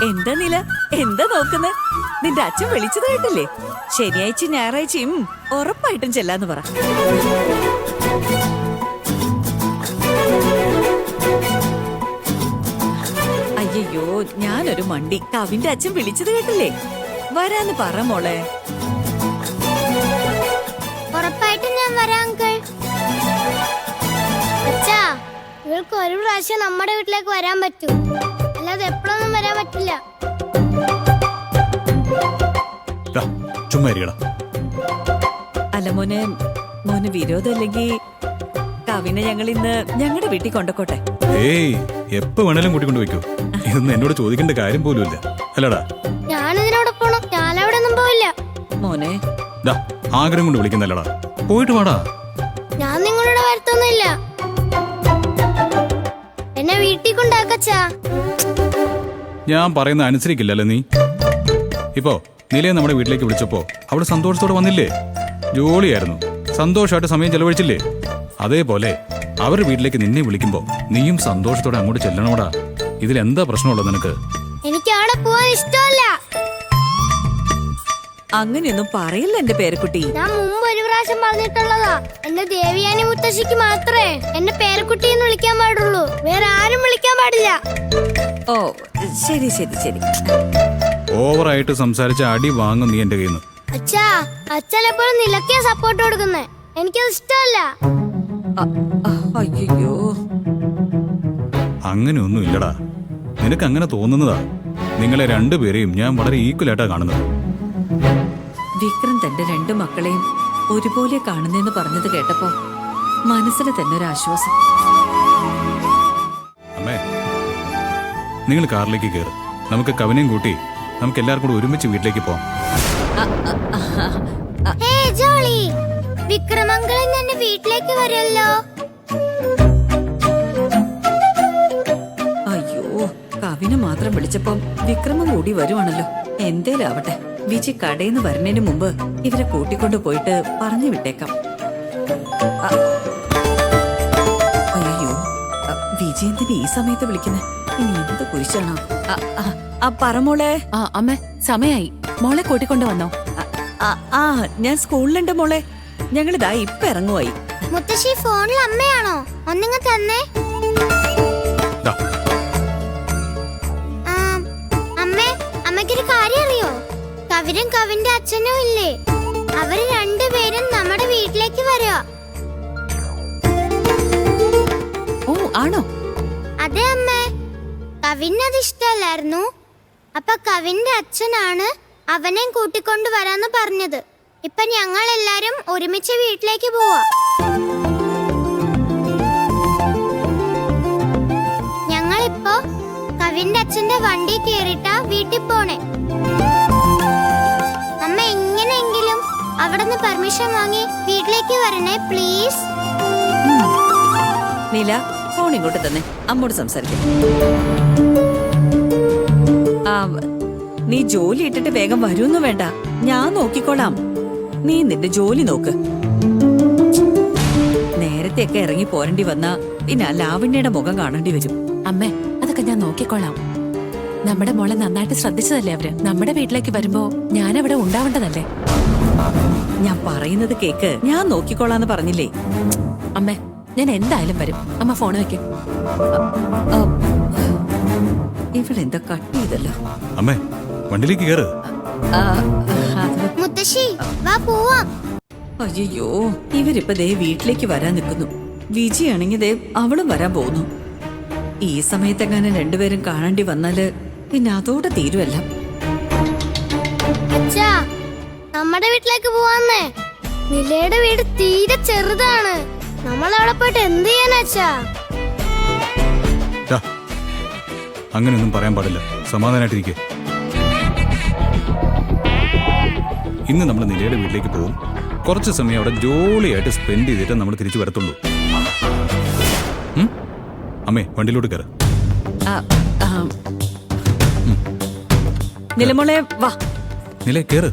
എന്താ നില എന്താ നോക്കുന്നെ? നിന്റെ അച്ഛൻ വിളിച്ചത് കേട്ടില്ലേ? ശനിയാഴ്ച ഞായറാഴ്ചയും ഉറപ്പായിട്ടും ചെല്ലാന്ന് പറ. അയ്യോ ഞാനൊരു മണ്ടി. കവിന്റെ അച്ഛൻ വിളിച്ചത് കേട്ടില്ലേ? വരാന്ന് പറ മോളെ. ഉറപ്പായിട്ടും ഞാൻ വരാം അങ്കിൾ. അച്ഛാ, ഇവൾക്ക് ഒരു പ്രാവശ്യം നമ്മുടെ വീട്ടിലേക്ക് വരാൻ പറ്റൂ, അല്ലാതെ എപ്പോഴൊന്നും വരാൻ പറ്റില്ല. അല്ല മോനെ, മോന് വിരോധമല്ലെങ്കിൽ കവിനെ ഞങ്ങൾ ഇന്ന് ഞങ്ങളുടെ വീട്ടിൽ കൊണ്ടുപോട്ടെ. ഏയ് എപ്പോ വേണേലും കൂട്ടിക്കൊണ്ട് വെക്കൂ. ഇതൊന്നും എന്നോട് ചോദിക്കേണ്ട കാര്യം പോലും ഇല്ല, അല്ലടാ? ഞാനിതിനോട് പോണം, ഞാനവിടെ ഒന്നും പോവില്ല. മോനെ ആഗ്രഹം കൊണ്ട് വിളിക്കുന്നല്ലടാ, പോയിട്ട് വാടാ. ഞാൻ നിങ്ങളോട് വരുത്തൊന്നുമില്ല, എന്നെ വീട്ടിൽ കൊണ്ടാക്കച്ചാ. ഞാൻ പറയുന്ന അനുസരിക്കില്ലല്ലോ നീ. ഇപ്പോ നിലയെ നമ്മുടെ വീട്ടിലേക്ക് വിളിച്ചപ്പോ അവള് സന്തോഷത്തോടെ വന്നില്ലേ? ജോളിയായിരുന്നു, സന്തോഷമായിട്ട് സമയം ചെലവഴിച്ചില്ലേ? അതേപോലെ അവരുടെ വീട്ടിലേക്ക് നിന്നെ വിളിക്കുമ്പോ നീയും സന്തോഷത്തോടെ അങ്ങോട്ട് ചെല്ലണോടാ. ഇതിലെന്താ പ്രശ്നമുള്ളത് നിനക്ക്? എനിക്ക് അവിടെ പോവാൻ ഇഷ്ടമല്ല. അങ്ങനെയൊന്നും പറയില്ല എന്റെ പേരക്കുട്ടി. ഞാൻ മുമ്പ് ഒരു പ്രാവശ്യം പറഞ്ഞിട്ടുള്ളതാ, എന്റെ ദേവിയാനി മുത്തശ്ശിക്ക് മാത്രമേ എന്നെ പേരക്കുട്ടി എന്ന് വിളിക്കാൻ പാടുള്ളൂ, വേറെ ആരും വിളിക്കാൻ പാടില്ല. ഓ ശരി ശരി ശരി. ഓവറായിട്ട് സംസാരിച്ച അടി വാങ്ങും നീ എന്റെ കയ്യിൽ നിന്ന്. അച്ഛാ, അച്ഛൻ എപ്പോഴും നിലയ്ക്കാ സപ്പോർട്ട് കൊടുക്കുന്നേ, എനിക്കത് ഇഷ്ടമല്ല. അയ്യോ അങ്ങനെയൊന്നും ഇല്ലടാ, നിനക്ക് അങ്ങനെ തോന്നുന്നതാ. നിങ്ങളെ രണ്ടുപേരെയും ഞാൻ വളരെ ഈക്വലായിട്ടാ കാണുന്നത്. വിക്രം തന്റെ രണ്ടു മക്കളെയും ഒരുപോലെ കാണുന്നെന്ന് പറഞ്ഞത് കേട്ടപ്പോ മനസ്സിൽ തന്നെ ഒരു ആശ്വാസം. അമ്മേ, നിങ്ങൾ കാറിലേക്ക് കയറും, നമുക്ക് കവിനെയും കൂട്ടി നമുക്ക് എല്ലാവർക്കും കൂടി ഒരുമിച്ച് വീട്ടിലേക്ക് പോവാം. ജോളി, വിക്രമംഗളം എന്റെ വീട്ടിലേക്ക് വരുമല്ലോ. അയ്യോ, കവിനെ മാത്രം വിളിച്ചപ്പം വിക്രമം കൂടി വരുവാണല്ലോ. എന്തേലും ആവട്ടെ, വിജി കടയിന്ന് വരുന്നതിന് മുമ്പ് ഇവരെ കൂട്ടിക്കൊണ്ടു പോയിട്ട് പറഞ്ഞു വിട്ടേക്കാം. അയ്യോ, വിജി എന്തിന് ഈ സമയത്ത് വിളിക്കുന്നേ? ഇനി എന്ത് കുരിശാണോ? പറമോളെ. അമ്മ, സമയായി, മോളെ കൂട്ടിക്കൊണ്ടു വന്നോ? ഞാൻ സ്കൂളിലുണ്ട് മോളെ. ഞങ്ങളിതാ ഇപ്പൊ ഇറങ്ങുവായി. മുത്തശ്ശി ഫോണിൽ അമ്മയാണോ? ഒന്നിങ്ങ തന്നെ. അമ്മേ, അമ്മയ്ക്കൊരു കാര്യം അറിയോ? കവിരും കവിന്റെ അച്ഛനും ഇല്ലേ, അവര് രണ്ടുപേരും നമ്മുടെ വീട്ടിലേക്ക് വരുക. ഓ ആണോ? അതെ അമ്മേ, കവിനത് ഇഷ്ടമല്ലായിരുന്നു. അപ്പൊ കവിന്റെ അച്ഛനാണ് അവനെയും കൂട്ടിക്കൊണ്ടു വരാന്ന് പറഞ്ഞത്. ഇപ്പൊ ഞങ്ങൾ എല്ലാരും ഒരുമിച്ച് വീട്ടിലേക്ക് പോവാ. ഞങ്ങളിപ്പോ കവിന്റെ അച്ഛന്റെ വണ്ടി കേറിട്ടാ വീട്ടിൽ പോണേ. അമ്മ എങ്ങനെയെങ്കിലും അവിടുന്ന് പെർമിഷൻ വാങ്ങി വീട്ടിലേക്ക് വരണേ പ്ലീസ്. നീല, ഫോൺ ഇങ്ങോട്ട് തന്നെ, അമ്മോട് സംസാരിക്കാം. നീ ജോലി ഇട്ടിട്ട് വേഗം വരുമെന്ന് വേണ്ട, ഞാൻ നോക്കിക്കോളാം. നീ നിന്റെ ജോലി നോക്ക്. നേരത്തെയൊക്കെ ഇറങ്ങി പോരേണ്ടി വന്നാ പിന്നെ ലാവണ്യയുടെ മുഖം കാണേണ്ടി വരും. അമ്മേ, അതൊക്കെ ഞാൻ നോക്കിക്കോളാം. നമ്മുടെ മോളെ നന്നായിട്ട് ശ്രദ്ധിച്ചതല്ലേ അവര്? നമ്മുടെ വീട്ടിലേക്ക് വരുമ്പോ ഞാൻ അവിടെ ഉണ്ടാവേണ്ടതല്ലേ? ഞാൻ പറയുന്നത് കേക്ക്, ഞാൻ നോക്കിക്കോളാന്ന് പറഞ്ഞില്ലേ? അമ്മേ, ഞാൻ എന്തായാലും വരും. അമ്മ ഫോൺ വെക്കും. ഇവളെന്താ കട്ട് ചെയ്തല്ലോ? അമ്മേ, വണ്ടിയിലേക്ക് കയറ്. മുത്തശ്ശി, വാ പോവാം. അയ്യോ, ഇവരിപ്പോ ദേ വീട്ടിലേക്ക് വരാൻ നിൽക്കുന്നു. വിജിയാണെങ്കിൽ ദേ അവളും വരാൻ പോകുന്നു. ഈ സമയത്തെങ്ങാനും രണ്ടുപേരും കാണേണ്ടി വന്നാല് പിന്നെ അതോടെ തീരുമല്ല. അച്ഛാ, നമ്മുടെ വീട്ടിലേക്ക് പോവാന്നേ. നിലയുടെ വീട് തീരെ ചെറുതാണ്, നമ്മൾ അവിടെ പോയിട്ട് എന്ത് ചെയ്യാനാച്ചാ? അങ്ങനെയൊന്നും പറയാൻ പാടില്ല, സമാധാനായിട്ടിരിക്കെ. ഇന്ന് നമ്മൾ നിലയുടെ വീട്ടിലേക്ക് പോകും. കുറച്ച് സമയം അവിടെ ജോളിയായിട്ട് സ്പെൻഡ് ചെയ്തിട്ട് നമ്മൾ തിരിച്ചു വരത്തുള്ളൂ. അമ്മേ, വണ്ടിയിലോട്ട് കയറ്. നിലമോളെ വാ. നില കയറ്.